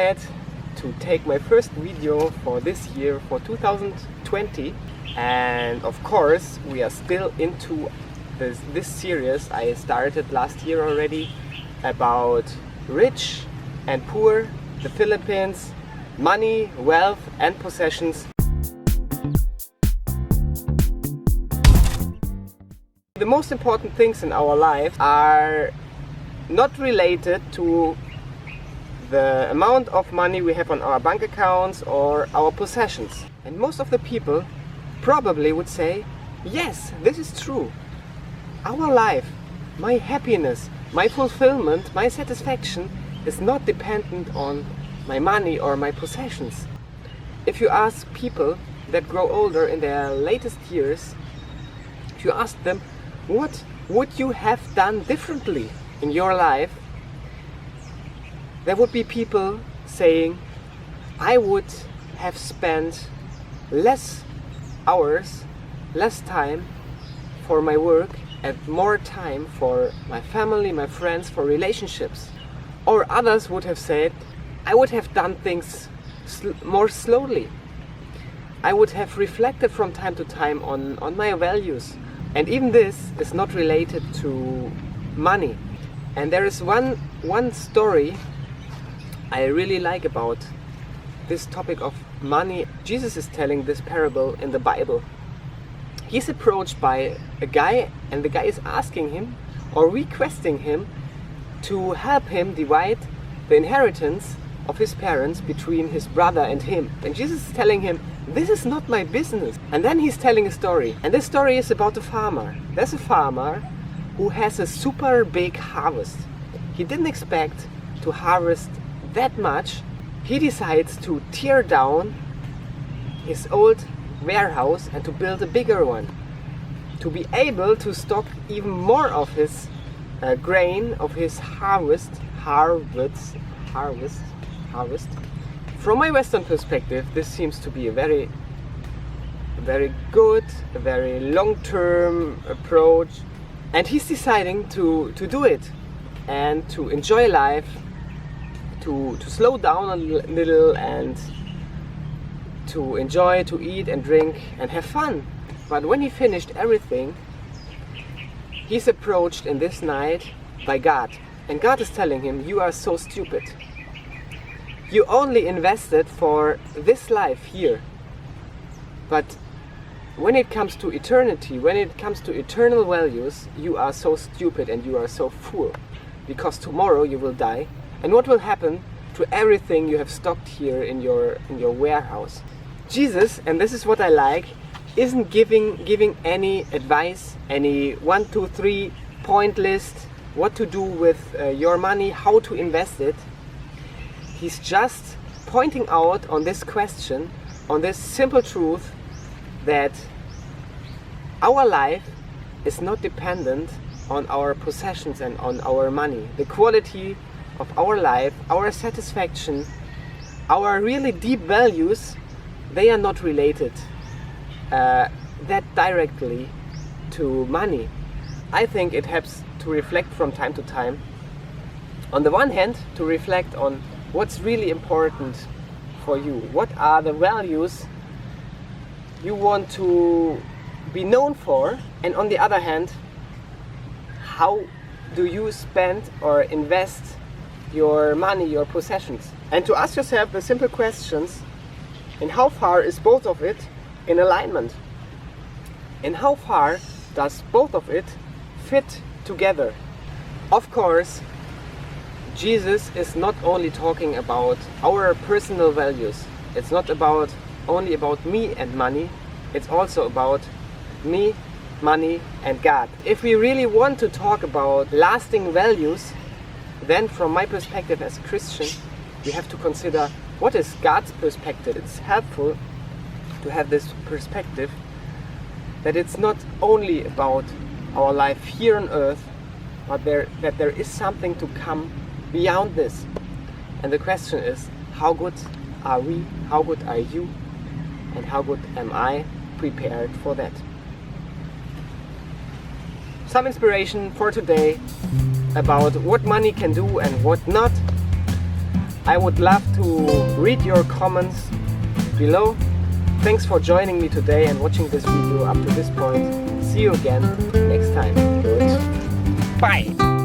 glad to take my first video for this year, for 2020. And of course, we are still into this series I started last year already about rich and poor, the Philippines, money, wealth and possessions. The most important things in our life are not related to the amount of money we have on our bank accounts or our possessions. And most of the people probably would say, yes, this is true. Our life, my happiness, my fulfillment, my satisfaction is not dependent on my money or my possessions. If you ask people that grow older in their latest years, if you ask them, what would you have done differently in your life? There would be people saying, I would have spent less hours, less time for my work and more time for my family, my friends, for relationships. Or others would have said, I would have done things more slowly. I would have reflected from time to time on my values. And even this is not related to money. And there is one story I really like about this topic of money. Jesus is telling this parable in the Bible. He's approached by a guy, and the guy is asking him or requesting him to help him divide the inheritance of his parents between his brother and him. And Jesus is telling him, this is not my business. And then he's telling a story. And this story is about a farmer. There's a farmer who has a super big harvest. He didn't expect to harvest that much. He decides to tear down his old warehouse and to build a bigger one, to be able to stock even more of his grain, of his harvest. From my Western perspective, this seems to be a very good, a very long-term approach, and he's deciding to do it and to enjoy life, to slow down a little and to enjoy, to eat and drink and have fun. But when he finished everything, he's approached in this night by God. And God is telling him, you are so stupid. You only invested for this life here. But when it comes to eternity, when it comes to eternal values, you are so stupid and you are so fool. Because tomorrow you will die. And what will happen to everything you have stocked here in your warehouse? Jesus, and this is what I like, isn't giving any advice, any 1, 2, 3 point list, what to do with your money, how to invest it. He's just pointing out on this question, on this simple truth, that our life is not dependent on our possessions and on our money. The quality of our life, our satisfaction, our really deep values, they are not related that directly to money. I think it helps to reflect from time to time. On the one hand, to reflect on what's really important for you. What are the values you want to be known for? And on the other hand, how do you spend or invest your money, your possessions? And to ask yourself the simple questions, in how far is both of it in alignment? And how far does both of it fit together? Of course, Jesus is not only talking about our personal values. It's not only about me and money. It's also about me, money and God. If we really want to talk about lasting values, then from my perspective as a Christian, we have to consider what is God's perspective. It's helpful to have this perspective that it's not only about our life here on earth, but that there is something to come beyond this. And the question is, how good are we, how good are you, and how good am I prepared for that? Some inspiration for today about what money can do and what not. I would love to read your comments below. Thanks for joining me today and watching this video up to this point. See you again next time. Goodbye.